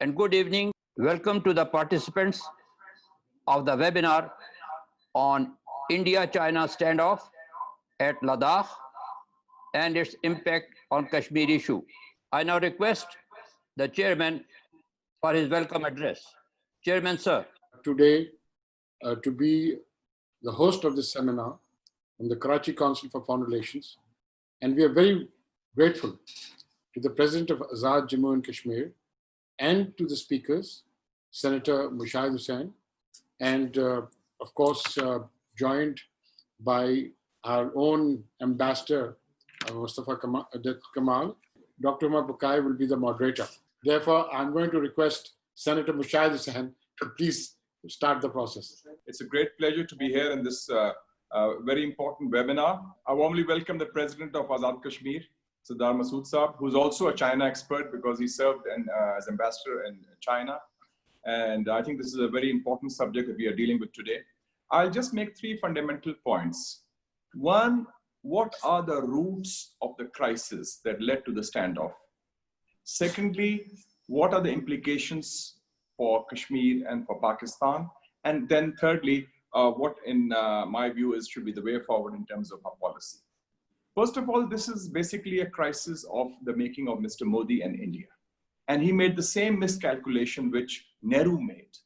and good evening. Welcome to the participants of the webinar on India-China standoff at Ladakh and its impact on Kashmir issue. I now request the chairman for his welcome address. Chairman, sir. Today, to be the host of this seminar from the Karachi Council for Foreign Relations, and we are very grateful to the President of Azad Jammu and Kashmir and to the speakers, Senator Mushahid Hussain, and of course, joined by our own ambassador, Mustafa Kamal. Dr. Umar Bukai will be the moderator. Therefore, I'm going to request Senator Mushahid Hussain to please start the process. It's a great pleasure to be here in this very important webinar. I warmly welcome the President of Azad Kashmir, Sardar Masood Saab, who's also a China expert because he served as ambassador in China. And I think this is a very important subject that we are dealing with today. I'll just make three fundamental points. One, what are the roots of the crisis that led to the standoff? Secondly, what are the implications for Kashmir and for Pakistan? And then thirdly, what in my view should be the way forward in terms of our policy. First of all, this is basically a crisis of the making of Mr. Modi and India. And he made the same miscalculation which Nehru made.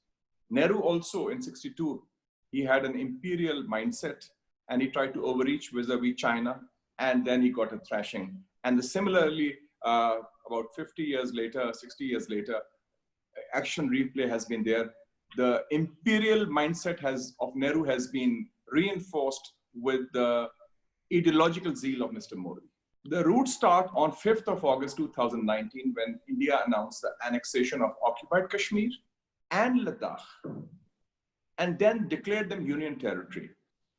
Nehru also in '62, he had an imperial mindset and he tried to overreach vis-a-vis China, and then he got a thrashing. And similarly, about 50 years later, 60 years later, action replay has been there. The imperial mindset of Nehru has been reinforced with the ideological zeal of Mr. Modi. The roots start on 5th of August 2019 when India announced the annexation of occupied Kashmir and Ladakh, and then declared them union territory.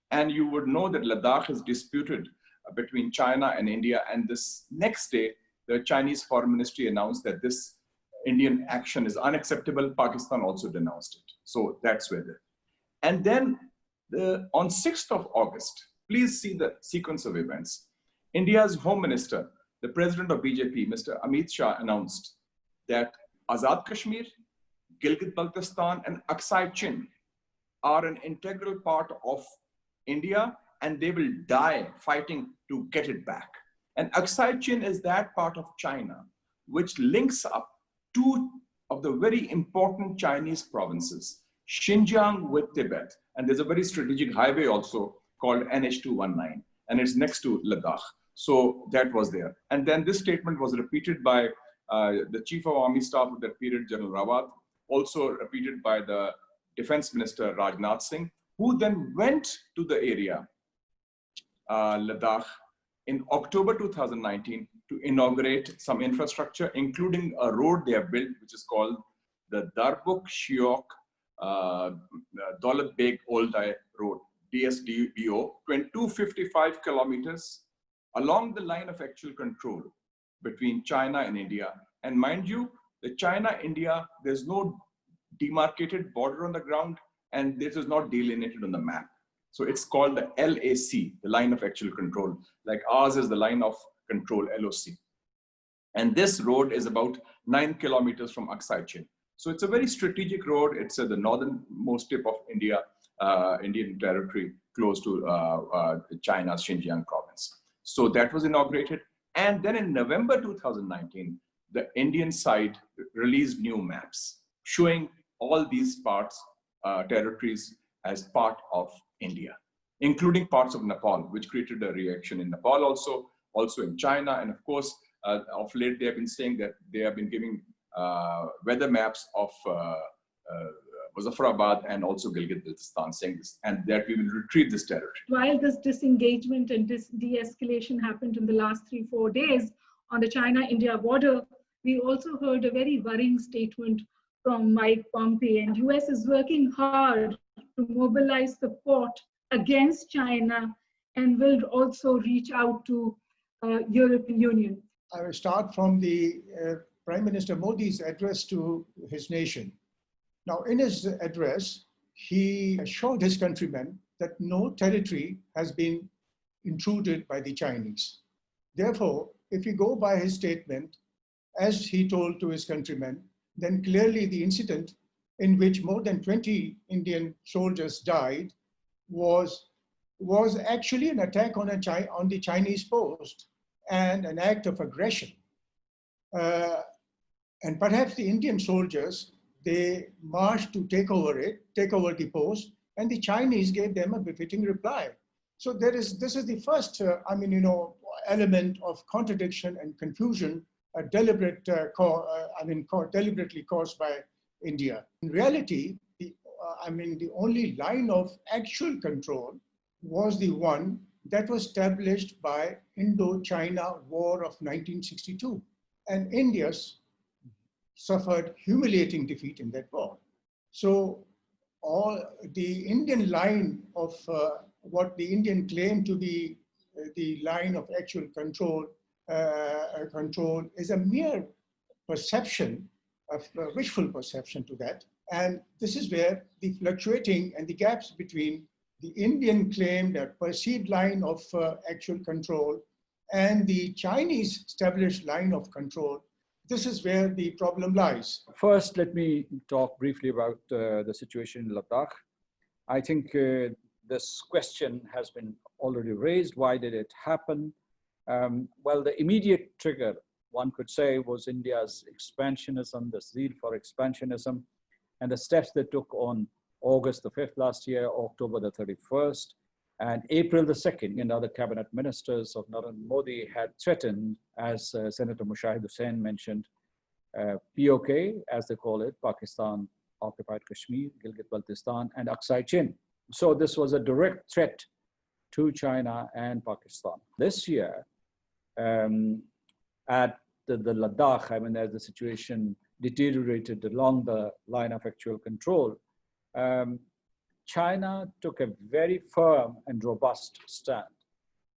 And you would know that Ladakh is disputed between China and India, and this next day, the Chinese Foreign Ministry announced that this Indian action is unacceptable. Pakistan also denounced it. So that's where the... And then on 6th of August, please see the sequence of events. India's Home Minister, the President of BJP, Mr. Amit Shah, announced that Azad Kashmir, Gilgit-Baltistan, and Aksai Chin are an integral part of India, and they will die fighting to get it back. And Aksai Chin is that part of China which links up two of the very important Chinese provinces, Xinjiang with Tibet. And there's a very strategic highway also called NH219, and it's next to Ladakh. So that was there. And then this statement was repeated by the Chief of Army Staff of that period, General Rawat, also repeated by the Defense Minister, Rajnath Singh, who then went to the area, Ladakh, in October 2019 to inaugurate some infrastructure, including a road they have built, which is called the Darbuk Shiok Daulat Beg Oldai Road, DSDO, 255 kilometers along the line of actual control between China and India. And mind you, the China-India, there's no demarcated border on the ground, and this is not delineated on the map. So it's called the LAC, the line of actual control. Like ours is the line of control, LOC. And this road is about 9 kilometers from Aksai Chin. So it's a very strategic road. It's the northernmost tip of India, Indian territory, close to China's Xinjiang province. So that was inaugurated. And then in November 2019, the Indian side released new maps showing all these parts, territories as part of India, including parts of Nepal, which created a reaction in Nepal also in China. And of course, of late, they have been saying that they have been giving weather maps of Muzaffarabad and also Gilgit-Baltistan, saying this, and that we will retrieve this territory. While this disengagement and this de-escalation happened in the last 3-4 days on the China-India border, we also heard a very worrying statement from Mike Pompeo, and US is working hard to mobilize support against China and will also reach out to European Union. I will start from the Prime Minister Modi's address to his nation. Now, in his address, he assured his countrymen that no territory has been intruded by the Chinese. Therefore, if you go by his statement, as he told to his countrymen, then clearly the incident in which more than 20 Indian soldiers died was actually an attack on the Chinese post and an act of aggression. And perhaps the Indian soldiers, they marched to take over the post, and the Chinese gave them a befitting reply. So this is the first, element of contradiction and confusion, deliberately caused by India. In reality, the only line of actual control was the one that was established by Indo-China War of 1962. And India suffered humiliating defeat in that war. So all the Indian line of what the Indian claimed to be the line of actual control is a mere perception, of wishful perception to that. And this is where the fluctuating and the gaps between the Indian claimed perceived line of actual control and the Chinese established line of control, this is where the problem lies. First, let me talk briefly about the situation in Ladakh. I think this question has been already raised. Why did it happen? Well, the immediate trigger, one could say, was India's expansionism, the zeal for expansionism, and the steps they took on August the 5th last year, October the 31st, and April the 2nd, the cabinet ministers of Narendra Modi had threatened, as Senator Mushahid Hussain mentioned, POK, as they call it, Pakistan occupied Kashmir, Gilgit-Baltistan, and Aksai Chin. So this was a direct threat to China and Pakistan. This year, at the Ladakh, as the situation deteriorated along the line of actual control, China took a very firm and robust stand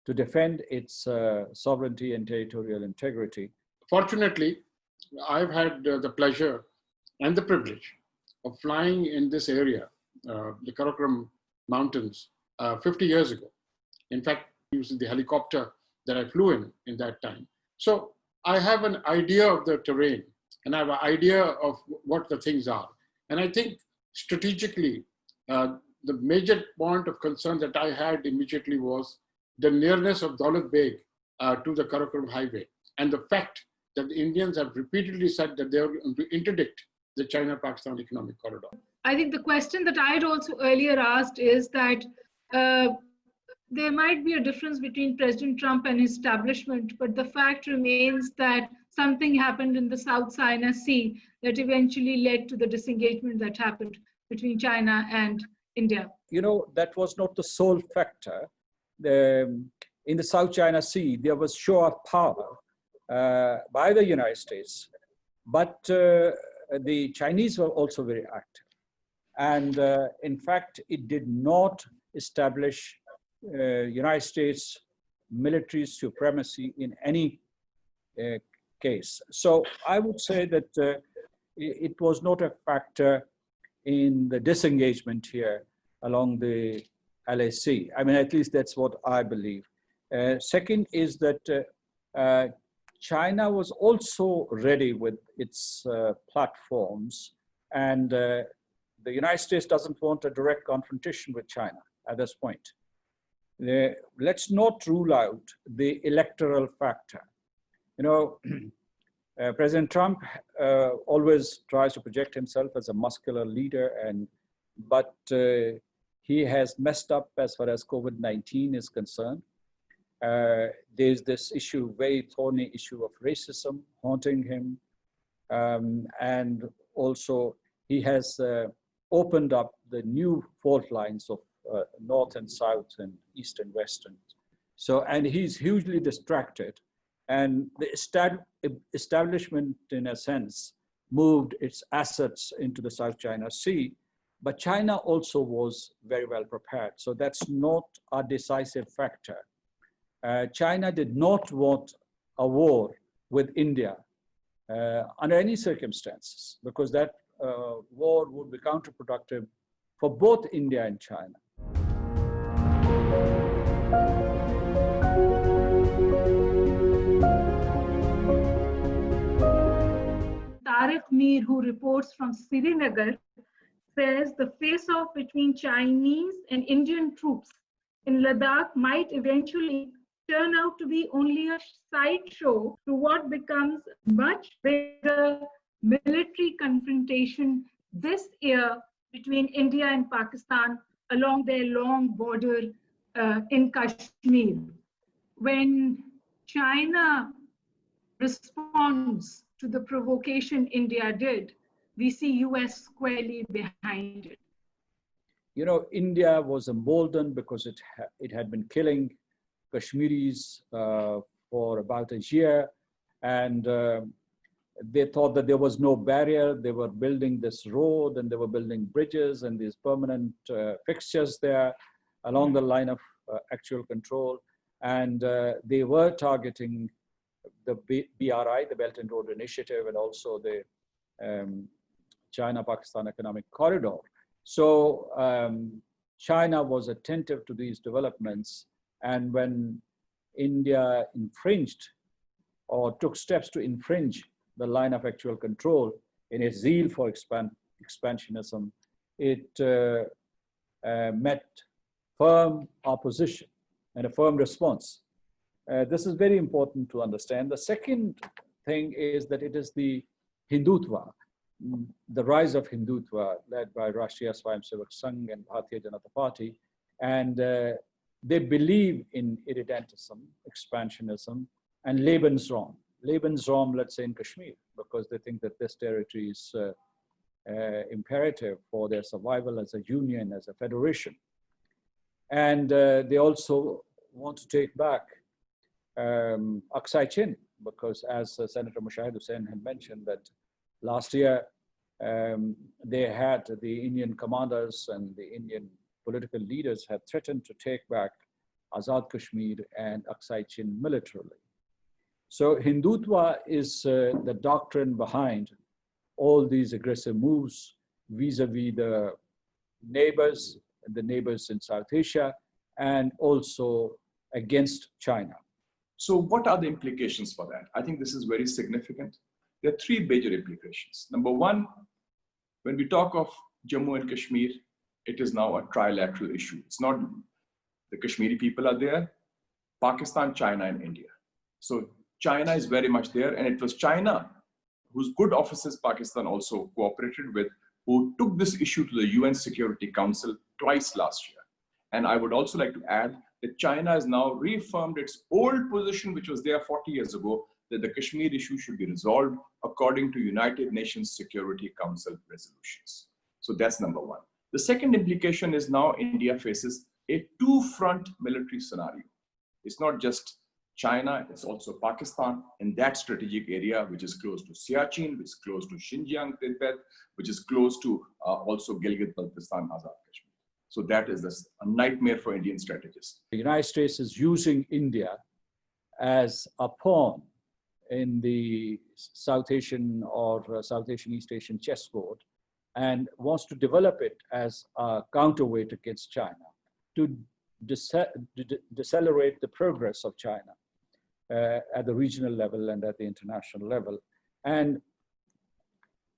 to defend its sovereignty and territorial integrity. Fortunately, I've had the pleasure and the privilege of flying in this area, the Karakoram Mountains, 50 years ago. In fact, using the helicopter that I flew in that time. So I have an idea of the terrain and I have an idea of what the things are. And I think strategically, the major point of concern that I had immediately was the nearness of Daulat Beg to the Karakoram highway, and the fact that the Indians have repeatedly said that they are going to interdict the China-Pakistan economic corridor. I think the question that I had also earlier asked is that there might be a difference between President Trump and his establishment, but the fact remains that something happened in the South China Sea that eventually led to the disengagement that happened between China and India. That was not the sole factor. In the South China Sea, there was show of power by the United States, but the Chinese were also very active. And in fact, it did not establish United States military supremacy in any case. So I would say that it was not a factor in the disengagement here along the LAC. At least that's what I believe. Second is that China was also ready with its platforms, and the United States doesn't want a direct confrontation with China at this point. Let's not rule out the electoral factor. President Trump always tries to project himself as a muscular leader, but he has messed up as far as COVID-19 is concerned. There's this very thorny issue of racism haunting him. And also he has opened up the new fault lines of North and South and East and West. And he's hugely distracted. And the establishment, in a sense, moved its assets into the South China Sea, but China also was very well prepared. So that's not a decisive factor. China did not want a war with India under any circumstances, because that war would be counterproductive for both India and China. Tariq Mir, who reports from Srinagar, says the face-off between Chinese and Indian troops in Ladakh might eventually turn out to be only a sideshow to what becomes a much bigger military confrontation this year between India and Pakistan along their long border in Kashmir. When China responds to the provocation India did, we see US squarely behind it. You know, India was emboldened because it had been killing Kashmiris for about a year, and they thought that there was no barrier. They were building this road, and they were building bridges and these permanent fixtures there along the line of actual control, and they were targeting the BRI, the Belt and Road Initiative, and also the China-Pakistan Economic Corridor. So China was attentive to these developments, and when India infringed or took steps to infringe the line of actual control in its zeal for expansionism, it met firm opposition and a firm response. This is very important to understand. The second thing is that it is the Hindutva, the rise of Hindutva led by Rashtriya Swayamsevak Sangh and Bharatiya Janata Party, and they believe in irredentism, expansionism, and Lebensraum. Lebensraum, let's say in Kashmir, because they think that this territory is imperative for their survival as a union, as a federation. And they also want to take back Aksai Chin, because as Senator Mushahid Hussain had mentioned, that last year they had the Indian commanders and the Indian political leaders had threatened to take back Azad Kashmir and Aksai Chin militarily. So Hindutva is the doctrine behind all these aggressive moves vis-a-vis the neighbors in South Asia, and also against China. So what are the implications for that? I think this is very significant. There are three major implications. Number one, when we talk of Jammu and Kashmir, it is now a trilateral issue. It's not the Kashmiri people are there, Pakistan, China, and India. So China is very much there, and it was China whose good offices Pakistan also cooperated with, who took this issue to the UN Security Council twice last year. And I would also like to add that China has now reaffirmed its old position, which was there 40 years ago, that the Kashmir issue should be resolved according to United Nations Security Council resolutions. So that's number one. The second implication is now India faces a two-front military scenario. It's not just China, it's also Pakistan in that strategic area, which is close to Siachen, which is close to Xinjiang, Tibet, which is close to also Gilgit-Baltistan, Azad Kashmir. So that is a nightmare for Indian strategists. The United States is using India as a pawn in the South Asian or South Asian, East Asian chessboard, and wants to develop it as a counterweight against China to decelerate the progress of China at the regional level and at the international level. And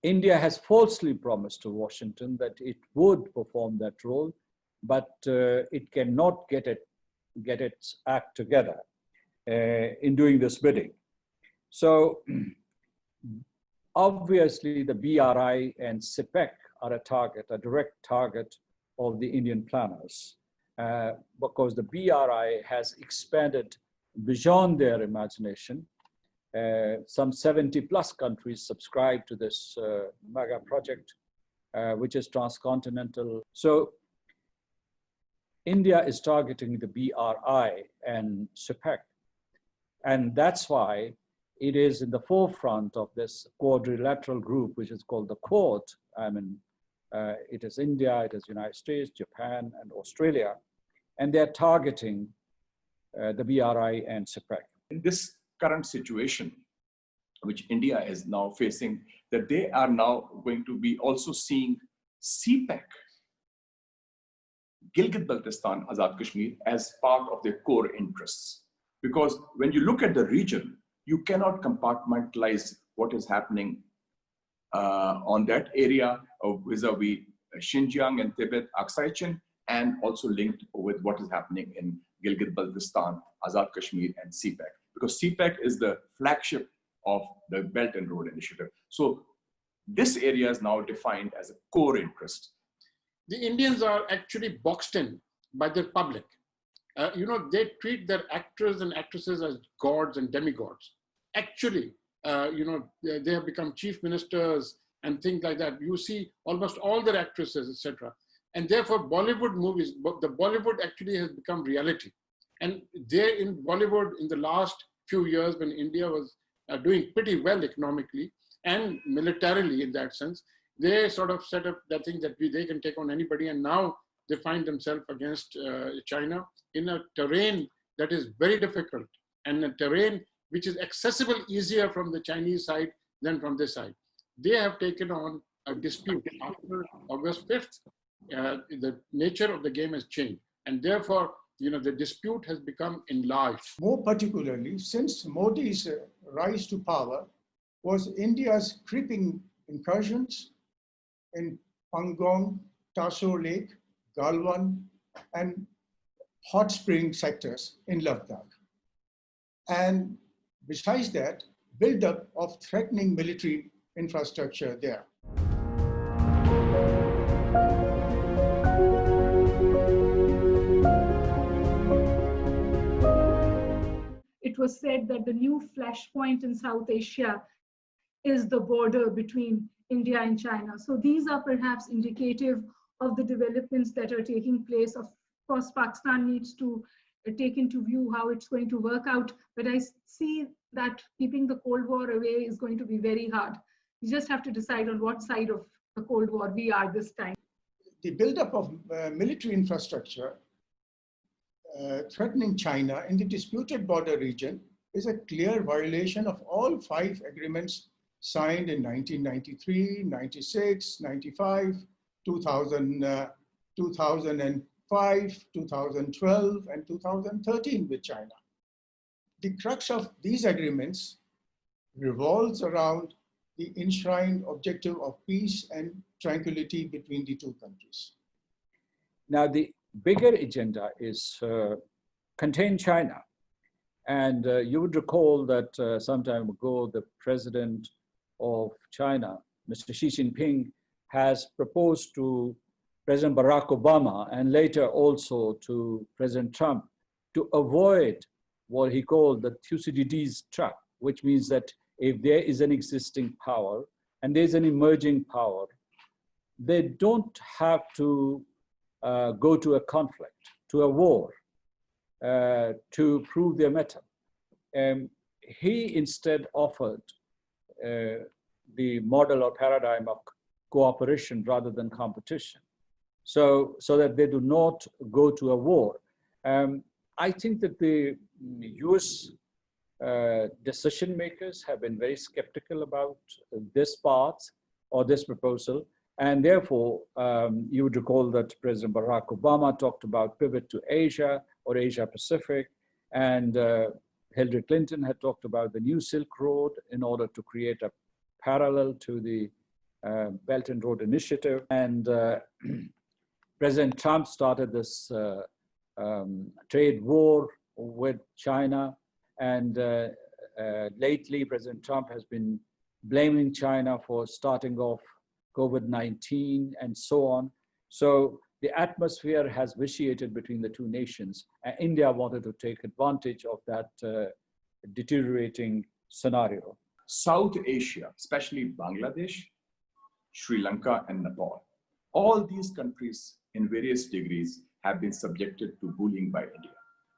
India has falsely promised to Washington that it would perform that role, but it cannot get its act together in doing this bidding. So obviously the BRI and CPEC are a direct target of the Indian planners, because the BRI has expanded beyond their imagination. Some 70 plus countries subscribe to this mega project, which is transcontinental. So India is targeting the BRI and CPEC. And that's why it is in the forefront of this quadrilateral group, which is called the Quad. I mean, it is India, it is United States, Japan, and Australia. And they're targeting the BRI and CPEC. In this current situation, which India is now facing, that they are now going to be also seeing CPEC, Gilgit-Baltistan, Azad Kashmir, as part of their core interests. Because when you look at the region, you cannot compartmentalize what is happening on that area of vis-a-vis Xinjiang and Tibet, Aksai Chin, and also linked with what is happening in Gilgit-Baltistan, Azad Kashmir, and CPEC. Because CPEC is the flagship of the Belt and Road Initiative. So this area is now defined as a core interest. The Indians are actually boxed in by their public. They treat their actors and actresses as gods and demigods. Actually, they have become chief ministers and things like that. You see almost all their actresses, etc. And therefore, Bollywood movies, the Bollywood actually has become reality. And there in Bollywood, in the last few years, when India was doing pretty well economically and militarily in that sense, they sort of set up that thing that they can take on anybody. And now they find themselves against China in a terrain that is very difficult and a terrain which is accessible easier from the Chinese side than from this side. They have taken on a dispute. After August 5th, the nature of the game has changed. And therefore, the dispute has become enlarged. More particularly, since Modi's rise to power was India's creeping incursions in Pangong, Taso Lake, Galwan, and hot spring sectors in Ladakh. And besides that, build-up of threatening military infrastructure there. It was said that the new flashpoint in South Asia is the border between India and China. So these are perhaps indicative of the developments that are taking place. Of course, Pakistan needs to take into view how it's going to work out, but I see that keeping the Cold War away is going to be very hard. We just have to decide on what side of the Cold War we are this time. The buildup of military infrastructure threatening China in the disputed border region is a clear violation of all 5 agreements signed in 1993, 96, 95, 2000, 2005, 2012, and 2013 with China. The crux of these agreements revolves around the enshrined objective of peace and tranquility between the two countries. Now, the bigger agenda is contain China. And you would recall that some time ago, the president of China, Mr. Xi Jinping, has proposed to President Barack Obama and later also to President Trump to avoid what he called the Thucydides trap, which means that if there is an existing power and there's an emerging power, they don't have to go to a conflict, to a war, to prove their mettle. He instead offered the model or paradigm of cooperation rather than competition, so that they do not go to a war. I think that the US decision makers have been very skeptical about this part or this proposal. And therefore, you would recall that President Barack Obama talked about pivot to Asia or Asia Pacific, and Hillary Clinton had talked about the new Silk Road in order to create a parallel to the Belt and Road Initiative. And President Trump started this trade war with China. And lately, President Trump has been blaming China for starting off COVID-19 and so on. So the atmosphere has vitiated between the two nations. And India wanted to take advantage of that deteriorating scenario. South Asia, especially Bangladesh, Sri Lanka, and Nepal, all these countries in various degrees have been subjected to bullying by India.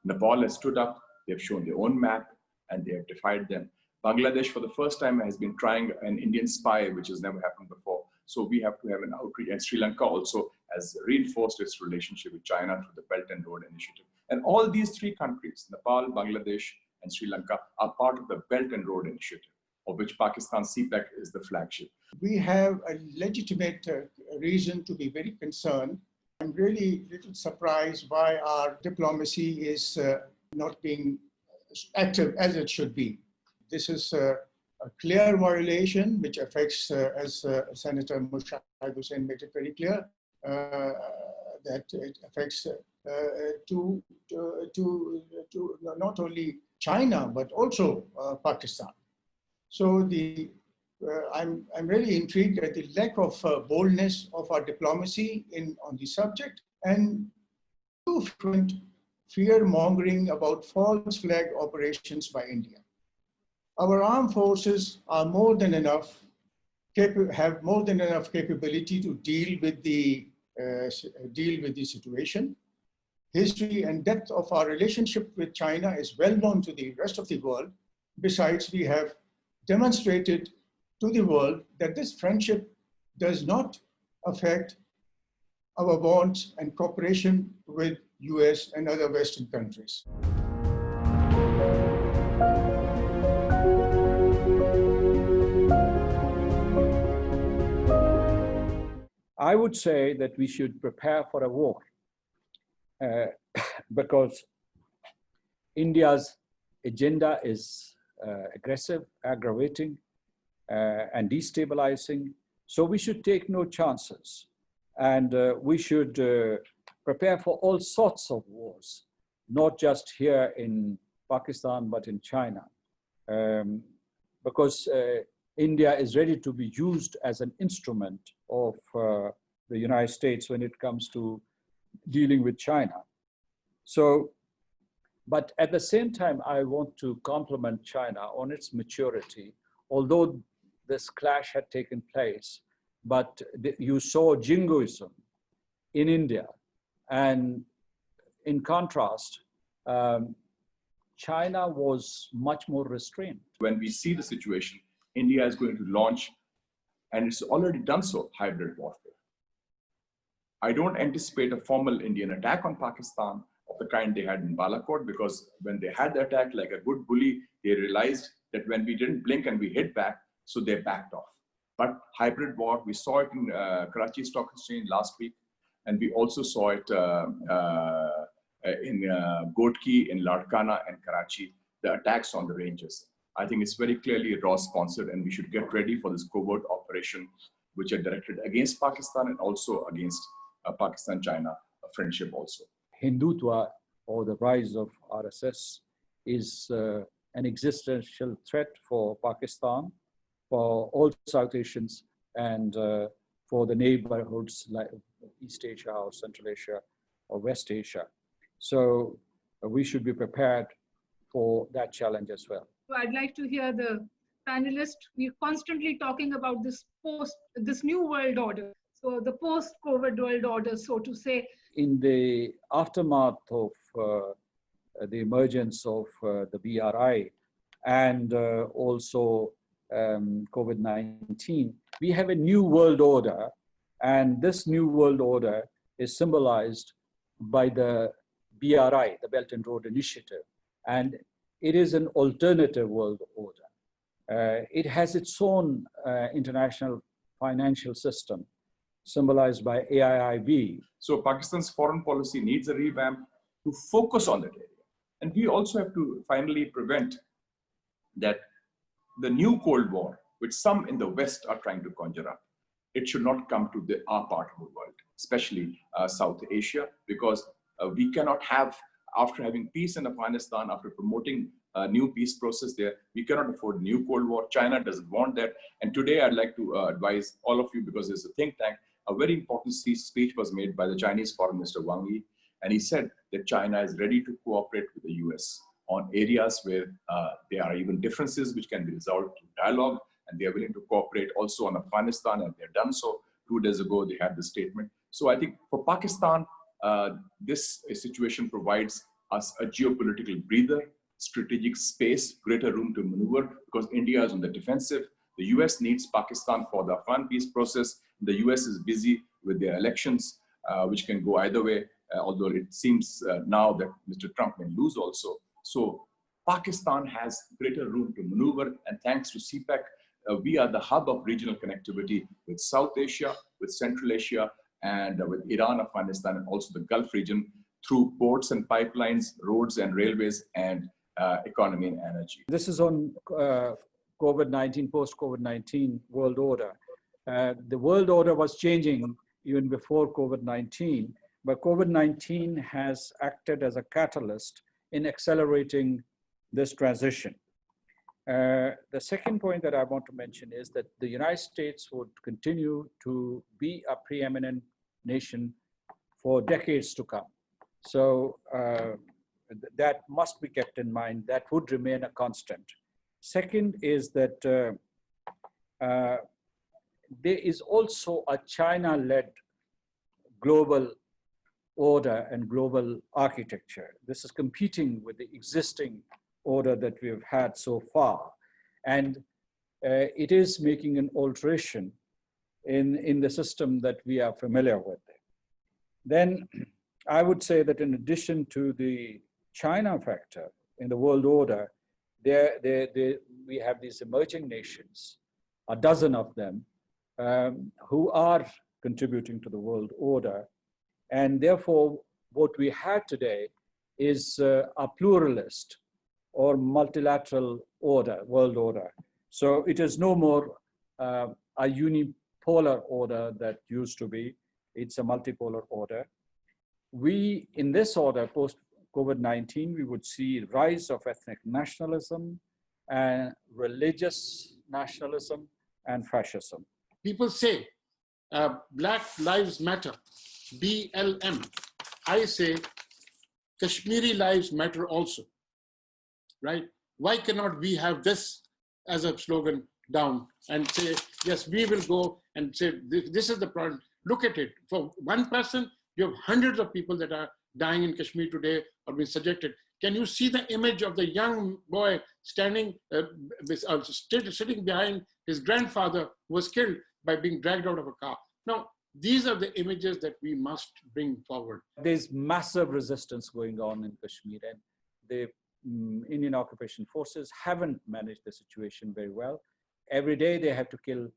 Nepal has stood up, they've shown their own map, and they have defied them. Bangladesh, for the first time, has been trying an Indian spy, which has never happened before. So we have to have an outreach. And Sri Lanka also has reinforced its relationship with China through the Belt and Road Initiative. And all these 3 countries, Nepal, Bangladesh, and Sri Lanka, are part of the Belt and Road Initiative, of which Pakistan's CPEC is the flagship. We have a legitimate reason to be very concerned. I'm really a little surprised why our diplomacy is not being active as it should be. This is a clear violation which affects, as Senator Musharraf Hussain made it very clear, that it affects to not only China but also Pakistan. So I'm really intrigued at the lack of boldness of our diplomacy on the subject, and too frequent fear-mongering about false flag operations by India. Our armed forces are have more than enough capability to deal with the situation. History and depth of our relationship with China is well known to the rest of the world. Besides, we have demonstrated to the world that this friendship does not affect our bonds and cooperation with US and other Western countries. I would say that we should prepare for a war because India's agenda is aggressive, aggravating, and destabilizing. So we should take no chances. And we should prepare for all sorts of wars, not just here in Pakistan, but in China. Because India is ready to be used as an instrument of the United States when it comes to dealing with China. So, but at the same time, I want to compliment China on its maturity, although this clash had taken place. But you saw jingoism in India. And in contrast, China was much more restrained. When we see the situation, India is going to launch, and it's already done so, hybrid warfare. I don't anticipate a formal Indian attack on Pakistan of the kind they had in Balakot, because when they had the attack, like a good bully, they realized that when we didn't blink and we hit back, so they backed off. But hybrid war, we saw it in Karachi Stock Exchange last week, and we also saw it in Gotki, in Ladakh and Karachi, the attacks on the ranges. I think it's very clearly Raw-sponsored, and we should get ready for this covert operation, which are directed against Pakistan and also against Pakistan-China friendship also. Hindutva, or the rise of RSS, is an existential threat for Pakistan, for all South Asians, and for the neighborhoods like East Asia or Central Asia or West Asia. So we should be prepared for that challenge as well. I'd like to hear the panelists. We're constantly talking about this new world order. So the post-COVID world order, so to say. In the aftermath of the emergence of the BRI and also COVID-19, we have a new world order, and this new world order is symbolized by the BRI, the Belt and Road Initiative, and it is an alternative world order. It has its own international financial system, symbolized by AIIB. So Pakistan's foreign policy needs a revamp to focus on that area. And we also have to finally prevent that the new Cold War, which some in the West are trying to conjure up, it should not come to our part of the world, especially South Asia, because we cannot have, after having peace in Afghanistan, after promoting a new peace process there, we cannot afford a new Cold War. China doesn't want that. And today I'd like to advise all of you, because there's a think tank, a very important speech was made by the Chinese Foreign Minister Wang Yi, and he said that China is ready to cooperate with the US on areas where there are even differences which can be resolved through dialogue, and they are willing to cooperate also on Afghanistan, and they've done so. 2 days ago, they had the statement. So I think for Pakistan, this situation provides us a geopolitical breather, strategic space, greater room to maneuver, because India is on the defensive. The US needs Pakistan for the Afghan peace process. The US is busy with their elections, which can go either way, although it seems now that Mr. Trump may lose also. So Pakistan has greater room to maneuver, and thanks to CPEC, we are the hub of regional connectivity with South Asia, with Central Asia, and with Iran, Afghanistan, and also the Gulf region through ports and pipelines, roads and railways, and economy and energy. This is on COVID-19, post-COVID-19 world order. The world order was changing even before COVID-19, but COVID-19 has acted as a catalyst in accelerating this transition. The second point that I want to mention is that the United States would continue to be a preeminent nation for decades to come. So that must be kept in mind. That would remain a constant. Second is that there is also a China-led global order and global architecture. This is competing with the existing order that we have had so far. And it is making an alteration in the system that we are familiar with. Then I would say that in addition to the China factor in the world order, we have these emerging nations, a dozen of them, who are contributing to the world order. And therefore, what we have today is a pluralist or multilateral order, world order. So it is no more a unipolar order that used to be. It's a multipolar order. We, in this order, post-COVID-19, we would see rise of ethnic nationalism, and religious nationalism, and fascism. People say Black Lives Matter, BLM. I say Kashmiri lives matter also, right? Why cannot we have this as a slogan down and say, yes, we will go and say, this is the problem. Look at it. For one person, you have hundreds of people that are dying in Kashmir today or being subjected. Can you see the image of the young boy standing, sitting behind his grandfather who was killed by being dragged out of a car? Now, these are the images that we must bring forward. There's massive resistance going on in Kashmir, and the Indian occupation forces haven't managed the situation very well. Every day they have to kill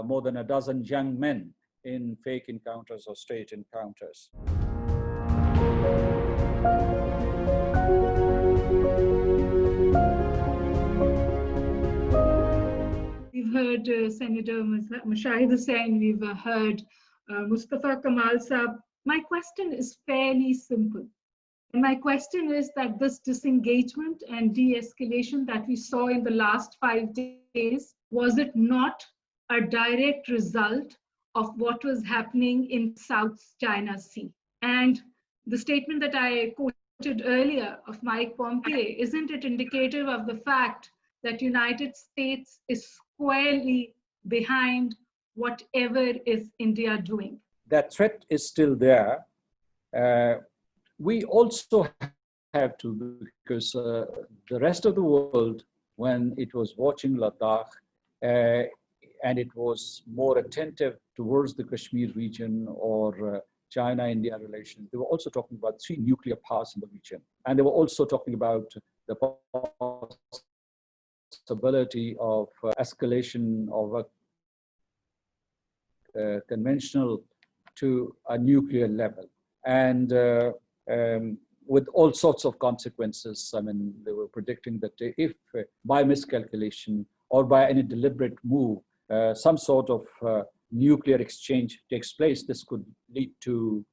more than a dozen young men in fake encounters or state encounters. We've heard Senator Mushahid Hussain, we've heard Mustafa Kamal Saab. My question is fairly simple. And my question is that this disengagement and de-escalation that we saw in the last 5 days, was it not a direct result of what was happening in South China Sea? And the statement that I quoted earlier of Mike Pompeo, isn't it indicative of the fact that United States is squarely behind whatever is India doing? That threat is still there. We also have to, because the rest of the world, when it was watching Ladakh, and it was more attentive towards the Kashmir region or China-India relations, they were also talking about 3 nuclear powers in the region. And they were also talking about the possibility of escalation of a conventional to a nuclear level. And with all sorts of consequences. I mean, they were predicting that if by miscalculation or by any deliberate move, some sort of nuclear exchange takes place, this could lead to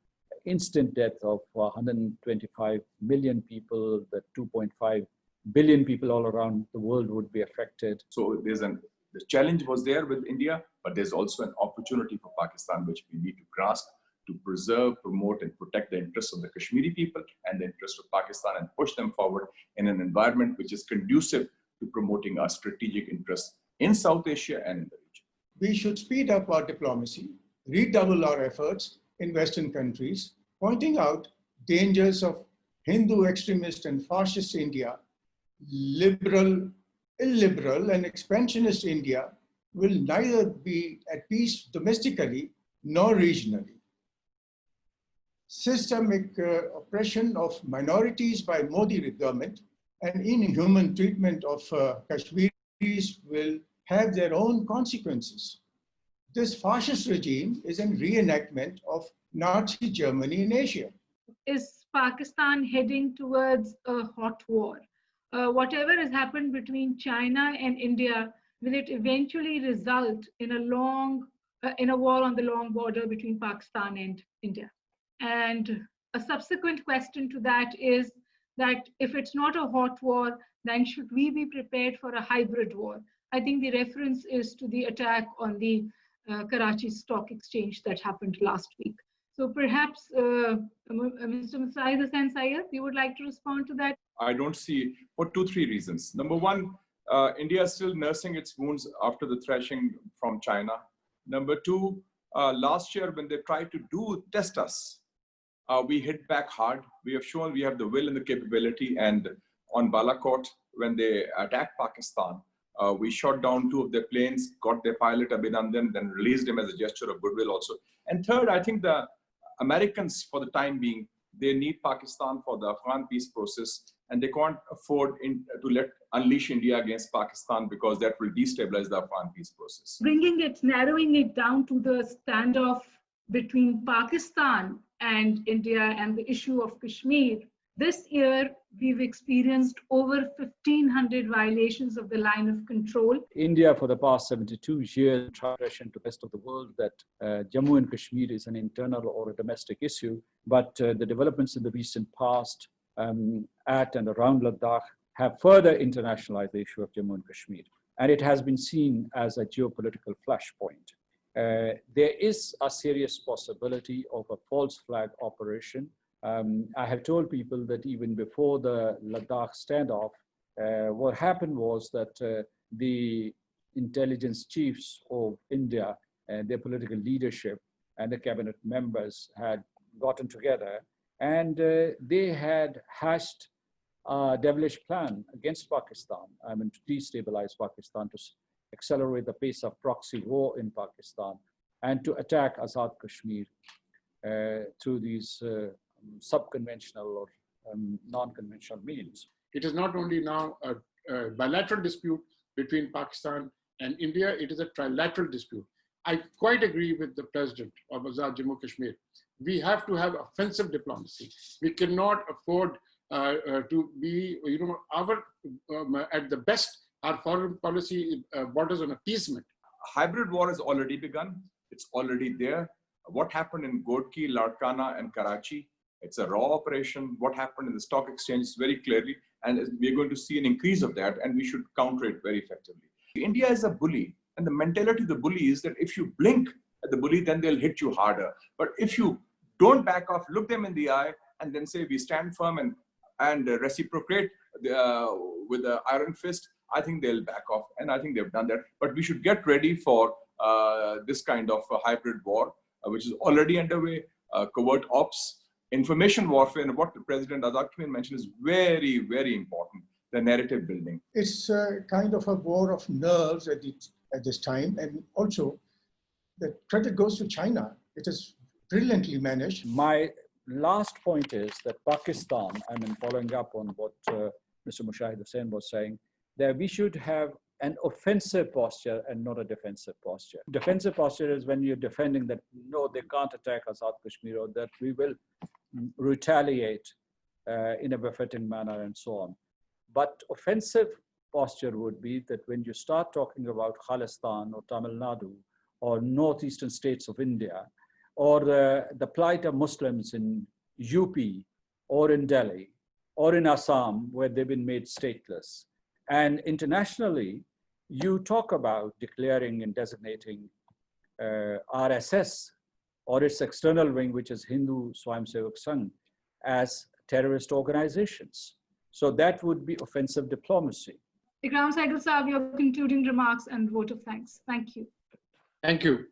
instant death of 125 million people, that 2.5 billion people all around the world would be affected. So the challenge was there with India, but there's also an opportunity for Pakistan, which we need to grasp, to preserve, promote, and protect the interests of the Kashmiri people and the interests of Pakistan, and push them forward in an environment which is conducive to promoting our strategic interests in South Asia and in the region. We should speed up our diplomacy, redouble our efforts in Western countries, pointing out dangers of Hindu extremist and fascist India, liberal, illiberal, and expansionist India will neither be at peace domestically nor regionally. Systemic oppression of minorities by Modi government and inhuman treatment of Kashmiris will have their own consequences. This fascist regime is a reenactment of Nazi Germany in Asia. Is Pakistan heading towards a hot war? whatever has happened between China and India, will it eventually result in a war on the long border between Pakistan and India? And a subsequent question to that is that if it's not a hot war, then should we be prepared for a hybrid war? I think the reference is to the attack on the Karachi Stock Exchange that happened last week. So perhaps, Mr. Musaid Hussain Syed, you would like to respond to that? I don't see, for 2-3 reasons. Number one, India is still nursing its wounds after the thrashing from China. Number two, last year when they tried to test us, we hit back hard. We have shown we have the will and the capability. And on Balakot, when they attacked Pakistan, we shot down 2 of their planes, got their pilot Abhinandan, then released him as a gesture of goodwill also. And third, I think the Americans, for the time being, they need Pakistan for the Afghan peace process, and they can't afford to unleash India against Pakistan because that will destabilize the Afghan peace process. Narrowing it down to the standoff between Pakistan and India and the issue of Kashmir, this year we've experienced over 1,500 violations of the line of control. India, for the past 72 years, transgression to the rest of the world that Jammu and Kashmir is an internal or a domestic issue. But the developments in the recent past at and around Ladakh have further internationalized the issue of Jammu and Kashmir. And it has been seen as a geopolitical flashpoint. There is a serious possibility of a false flag operation. I have told people that even before the Ladakh standoff, what happened was that the intelligence chiefs of India and their political leadership and the cabinet members had gotten together, and they had hashed a devilish plan against Pakistan. I mean, to destabilize Pakistan, to accelerate the pace of proxy war in Pakistan, and to attack Azad Kashmir through these sub-conventional or non-conventional means. It is not only now a bilateral dispute between Pakistan and India, it is a trilateral dispute. I quite agree with the president of Azad Jammu Kashmir. We have to have offensive diplomacy. We cannot afford to be, at the best, our foreign policy borders on appeasement. Hybrid war has already begun. It's already there. What happened in Godki, Larkana, and Karachi, it's a raw operation. What happened in the stock exchange very clearly, and we're going to see an increase of that, and we should counter it very effectively. India is a bully, and the mentality of the bully is that if you blink at the bully, then they'll hit you harder. But if you don't back off, look them in the eye, and then say we stand firm and reciprocate with the iron fist, I think they'll back off, and I think they've done that. But we should get ready for this kind of hybrid war, which is already underway, covert ops, information warfare, and what the President Azad Kashmir mentioned is very, very important, the narrative building. It's kind of a war of nerves at this time, and also the credit goes to China. It is brilliantly managed. My last point is that Pakistan, I mean, following up on what Mr. Mushahid Hussain was saying, that we should have an offensive posture and not a defensive posture. Defensive posture is when you're defending that, no, they can't attack Azad Kashmir, or that we will retaliate in a befitting manner and so on. But offensive posture would be that when you start talking about Khalistan or Tamil Nadu or northeastern states of India, or the plight of Muslims in UP or in Delhi or in Assam, where they've been made stateless. And internationally, you talk about declaring and designating RSS or its external wing, which is Hindu Swayamsevak Sangh, as terrorist organizations. So that would be offensive diplomacy. Ikram Saigal Saab, your concluding remarks and vote of thanks. Thank you. Thank you.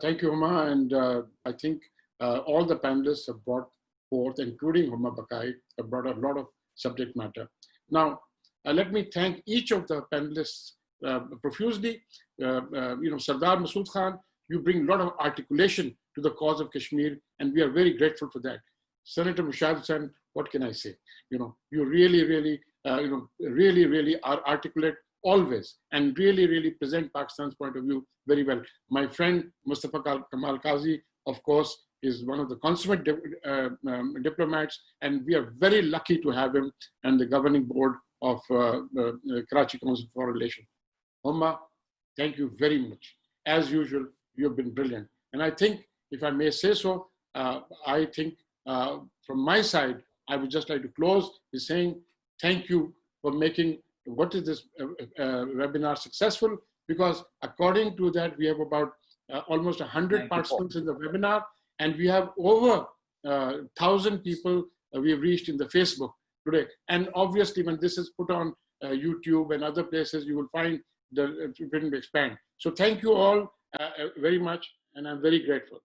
Thank you, Huma. And I think all the panelists have brought forth, including Huma Bakai, have brought a lot of subject matter. Now, let me thank each of the panelists profusely. Sardar Masood Khan, you bring a lot of articulation to the cause of Kashmir, and we are very grateful for that. Senator Mushahid Hussain, what can I say? You really are articulate always, and really present Pakistan's point of view very well. My friend Mustafa Kamal Qazi, of course, is one of the consummate diplomats, and we are very lucky to have him and the governing board of Karachi Council for Relations. Humma, thank you very much. As usual, you've been brilliant. And I think, if I may say so, I think from my side, I would just like to close by saying thank you for making what is this webinar successful, because according to that, we have about almost 100 participants in the webinar, and we have over 1,000 people we have reached in the Facebook today. And obviously, when this is put on YouTube and other places, you will find the it will expand. So thank you all very much, and I'm very grateful.